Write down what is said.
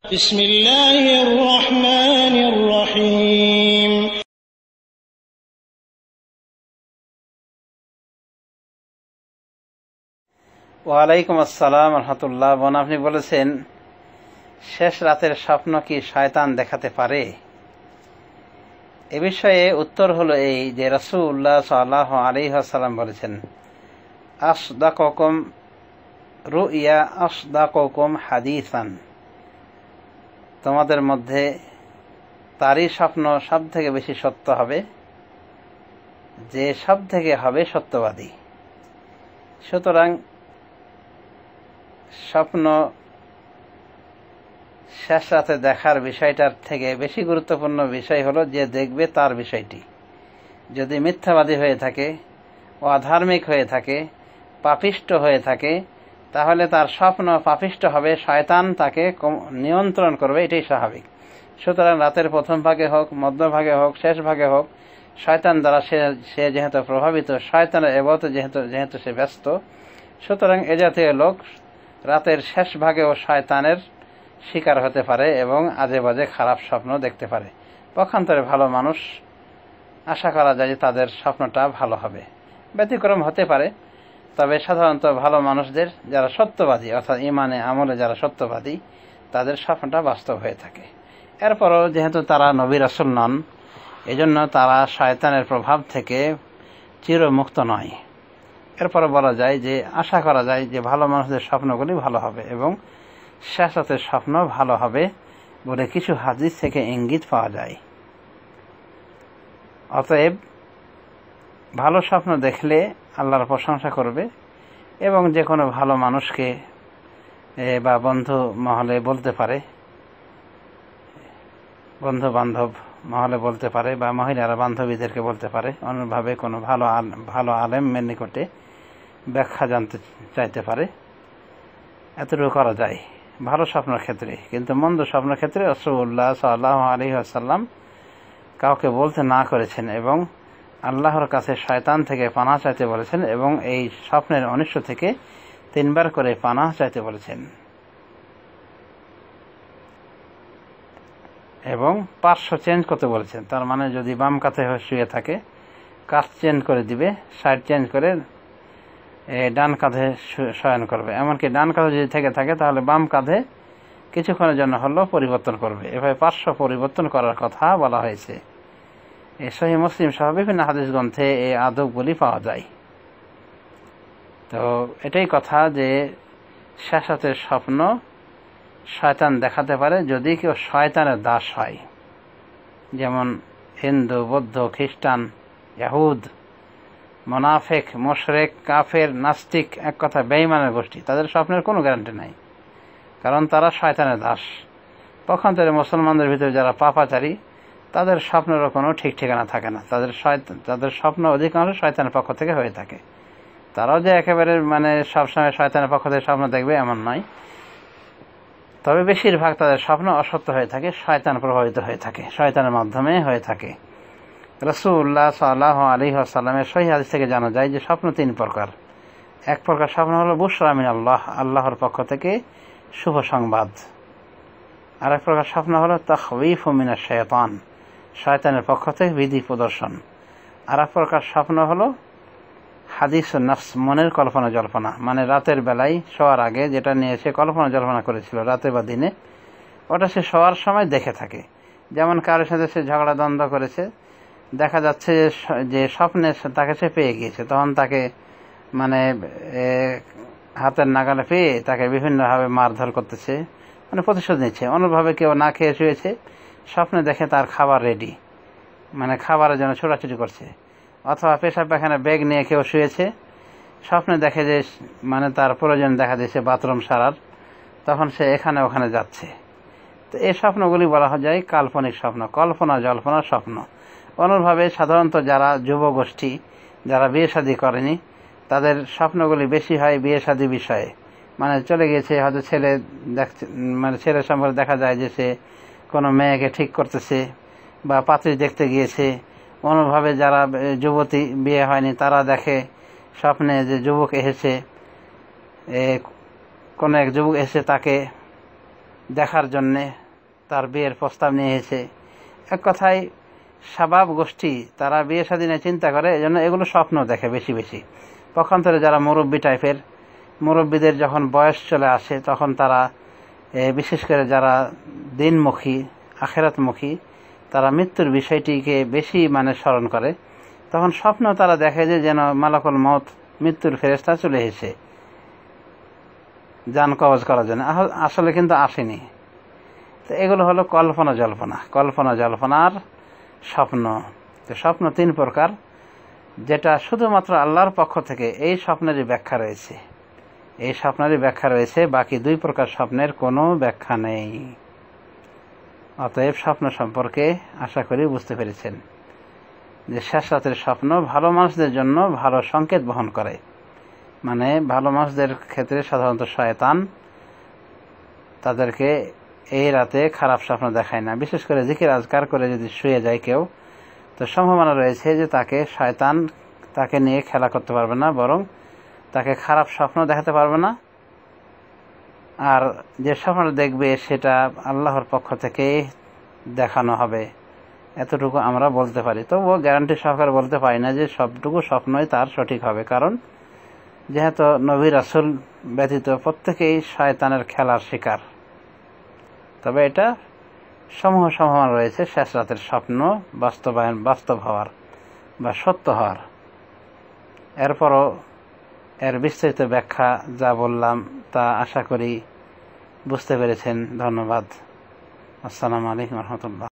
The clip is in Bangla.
بسم الله الرحمن الرحيم ওয়ালাইকুম আসসালাম রহমতুল্লাহ। বোন, আপনি বলেছেন শেষ রাতের স্বপ্ন কি শয়তান দেখাতে পারে? এ বিষয়ে উত্তর হলো এই যে রাসূলুল্লাহ সাল্লাল্লাহু আলাইহি ওয়াসাল্লাম বলেছেন, আসদাকুকুম রুইয়া আসদাকুকুম হাদিসান, তোমাদের মধ্যে তারই স্বপ্ন সব থেকে বেশি সত্য হবে যে সব থেকে হবে সত্যবাদী। সুতরাং স্বপ্ন শেষ রাতে দেখার বিষয়টার থেকে বেশি গুরুত্বপূর্ণ বিষয় হলো যে দেখবে তার বিষয়টি। যদি মিথ্যাবাদী হয়ে থাকে, অধার্মিক হয়ে থাকে, পাপিষ্ট হয়ে থাকে, তাহলে তার স্বপ্ন পাপিষ্ট হবে, শয়তান তাকে নিয়ন্ত্রণ করবে, এটাই স্বাভাবিক। সুতরাং রাতের প্রথম ভাগে হোক, মধ্যভাগে হোক, শেষ ভাগে হোক, শয়তান দ্বারা সে যেহেতু প্রভাবিত, শয়তানের এবাদতে যেহেতু সে ব্যস্ত, সুতরাং এ জাতীয় লোক রাতের শেষ ভাগেও শয়তানের শিকার হতে পারে এবং আজে বাজে খারাপ স্বপ্ন দেখতে পারে। পক্ষান্তরে ভালো মানুষ আশা করা যায় যে তাদের স্বপ্নটা ভালো হবে। ব্যতিক্রম হতে পারে, তবে সাধারণত ভালো মানুষদের যারা সত্যবাদী, অর্থাৎ ইমানে আমলে যারা সত্যবাদী, তাদের স্বপ্নটা বাস্তব হয়ে থাকে। এরপরও যেহেতু তারা নবী রাসূল নন, এজন্য তারা শয়তানের প্রভাব থেকে চিরমুক্ত নয়। এরপরে বলা যায় যে আশা করা যায় যে ভালো মানুষদের স্বপ্নগুলি ভালো হবে এবং শেষ রাতের স্বপ্ন ভালো হবে বলে কিছু হাদিস থেকে ইঙ্গিত পাওয়া যায়। অতএব ভালো স্বপ্ন দেখলে আল্লাহর প্রশংসা করবে এবং যে কোনো ভালো মানুষকে বা বন্ধু মহলে বলতে পারে, বন্ধু বান্ধব মহলে বলতে পারে, বা মহিলারা বান্ধবীদেরকে বলতে পারে, অন্যভাবে কোনো ভালো আলেমের নিকটে ব্যাখ্যা জানতে চাইতে পারে। এতটুকু করা যায় ভালো স্বপ্নের ক্ষেত্রে। কিন্তু মন্দ স্বপ্নের ক্ষেত্রে রাসূলুল্লাহ সাল্লাল্লাহু আলাইহি ওয়াসাল্লাম কাউকে বলতে না করেছেন এবং আল্লাহর কাছে শয়তান থেকে পানাহ চাইতে বলেছেন এবং এই স্বপ্নের অনিষ্ট থেকে 3 বার করে পানাহ চাইতে বলেছেন এবং পার্শ্ব চেঞ্জ করতে বলেছেন। তার মানে যদি বাম কাঁধে শুয়ে থাকে, কাঁধ চেঞ্জ করে দিবে, সাইড চেঞ্জ করে ডান কাঁধে শয়ন করবে। এমনকি ডান কাঁধে যদি থেকে থাকে তাহলে বাম কাঁধে কিছুক্ষণের জন্য হলেও পরিবর্তন করবে। এভাবে পার্শ্ব পরিবর্তন করার কথা বলা হয়েছে। এই সহিহ মুসলিম সহ বিভিন্ন হাদিস গ্রন্থে এই আদবগুলি পাওয়া যায়। তো এটাই কথা যে শেষ রাতের স্বপ্ন শয়তান দেখাতে পারে যদি কেউ শয়তানের দাস হয়, যেমন হিন্দু, বৌদ্ধ, খ্রিস্টান, ইহুদ, মুনাফিক, মুশরিক, কাফের, নাস্তিক, এক কথা বেঈমানের গোষ্ঠী। তাদের স্বপ্নের কোনো গ্যারান্টি নাই, কারণ তারা শয়তানের দাস। পক্ষান্তরে মুসলমানদের ভিতরে যারা পাপাচারী, তাদের স্বপ্নেরও কোনো ঠিক ঠিকানা থাকে না। তাদের স্বপ্ন অধিকাংশ শয়তানের পক্ষ থেকে হয়ে থাকে। তারাও যে একেবারে সবসময় শয়তানের পক্ষ থেকে স্বপ্ন দেখবে এমন নয়, তবে বেশিরভাগ তাদের স্বপ্ন অসত্য হয়ে থাকে, শয়তান প্রভাবিত হয়ে থাকে, শয়তানের মাধ্যমে হয়ে থাকে। রাসূলুল্লাহ সাল্লাল্লাহু আলাইহি ওয়াসাল্লামের সহিহ হাদিস থেকে জানা যায় যে স্বপ্ন 3 প্রকার। এক প্রকার স্বপ্ন হলো বুশরা মিনাল্লাহ, আল্লাহর পক্ষ থেকে শুভ সংবাদ। আর এক প্রকার স্বপ্ন হলো তাখওয়িফু মিনাশ শায়তান, শয়তানের পক্ষ থেকে বিধি প্রদর্শন। আর এক প্রকার স্বপ্ন হলো হাদিসুন নফস, মনের কল্পনা জল্পনা, মানে রাতের বেলায় শোয়ার আগে যেটা নিয়ে সে কল্পনা জল্পনা করেছিল রাতে বা দিনে, ওটা সে শোয়ার সময় দেখে থাকে। যেমন কারোর সাথে সে ঝগড়া দ্বন্দ্ব করেছে, দেখা যাচ্ছে যে স্বপ্নে তাকে সে পেয়ে গিয়েছে, তখন তাকে হাতের নাগালে পেয়ে তাকে বিভিন্নভাবে মারধর করতেছে, প্রতিশোধ নিচ্ছে। অন্যভাবে কেউ না খেয়ে শুয়েছে, স্বপ্নে দেখে তার খাবার রেডি, খাবারের জন্য ছোটাছুটি করছে। অথবা পেশাব পায়খানা ব্যাগ নিয়ে কেউ শুয়েছে, স্বপ্নে দেখে যে তার প্রয়োজন দেখা দিয়েছে বাথরুম সারার, তখন সে এখানে ওখানে যাচ্ছে। তো এই স্বপ্নগুলি বলা যায় কাল্পনিক স্বপ্ন, কল্পনা জল্পনার স্বপ্ন। অনুরূপভাবে সাধারণত যারা যুব গোষ্ঠী, যারা বিয়ে শাদী করেনি, তাদের স্বপ্নগুলি বেশি হয় বিয়ে শাদী বিষয়ে। চলে গেছে হয়তো ছেলে দেখছে, ছেলের সম্পর্কে দেখা যায় যে সে কোনো মেয়েকে ঠিক করতেছে বা পাত্রী দেখতে গিয়েছে। অনুভাবে যারা যুবতী বিয়ে হয়নি তারা দেখে স্বপ্নে যে যুবক এসেছে, কোন এক যুবক এসে তাকে দেখার জন্যে তার বিয়ের প্রস্তাব নিয়ে এসেছে। এক কথায় শাবাব গোষ্ঠী তারা বিয়ে শাদী নিয়ে চিন্তা করে, এজন্য এগুলো স্বপ্ন দেখে বেশি বেশি। পক্ষান্তরে যারা মুরব্বী টাইপের, মুরব্বীদের যখন বয়স চলে আসে তখন তারা বিশেষ করে যারা দিনমুখী আখিরাতমুখী তারা মৃত্যুর বিষয়টিকে বেশি স্মরণ করে। তখন স্বপ্ন তারা দেখে যে যেন মালাকুল মউত মৃত্যুর ফেরেশতা চলে এসেছে জান কবজ করার জন্য, আসলে কিন্তু আসেনি। তো এগুলো হলো কল্পনা জল্পনার স্বপ্ন। তো স্বপ্ন তিন প্রকার, যেটা শুধুমাত্র আল্লাহর পক্ষ থেকে এই স্বপ্নেরই ব্যাখ্যা রয়েছে, বাকি দুই প্রকার স্বপ্নের কোনো ব্যাখ্যা নেই। অতএব স্বপ্ন সম্পর্কে আশা করি বুঝতে পেরেছেন যে শেষ রাতের স্বপ্ন ভালো মানুষদের জন্য ভালো সংকেত বহন করে। ভালো মানুষদের ক্ষেত্রে সাধারণত শয়তান তাদেরকে এই রাতে খারাপ স্বপ্ন দেখায় না। বিশেষ করে জিকির আজকার করে যদি শুয়ে যায় কেউ, তো সম্ভাবনা রয়েছে যে শয়তান তাকে নিয়ে খেলা করতে পারবে না, বরং তাকে খারাপ স্বপ্ন দেখাতে পারবে না। আর যে স্বপ্নটা দেখবে সেটা আল্লাহর পক্ষ থেকে দেখানো হবে, এতটুকু আমরা বলতে পারি। তবুও গ্যারান্টি সহকারে বলতে পারি না যে সবটুকু স্বপ্নই তার সঠিক হবে, কারণ যেহেতু নবী রাসূল ব্যতীত প্রত্যেকেই শয়তানের খেলার শিকার। তবে এটা সমূহ সম্ভাবনা রয়েছে শেষ রাতের স্বপ্ন বাস্তব হওয়ার বা সত্য হওয়ার। এরপরও এর বিস্তারিত ব্যাখ্যা যা বললাম তা আশা করি বুঝতে পেরেছেন। ধন্যবাদ। আসসালামু আলাইকুম ওয়া রাহমাতুল্লাহ।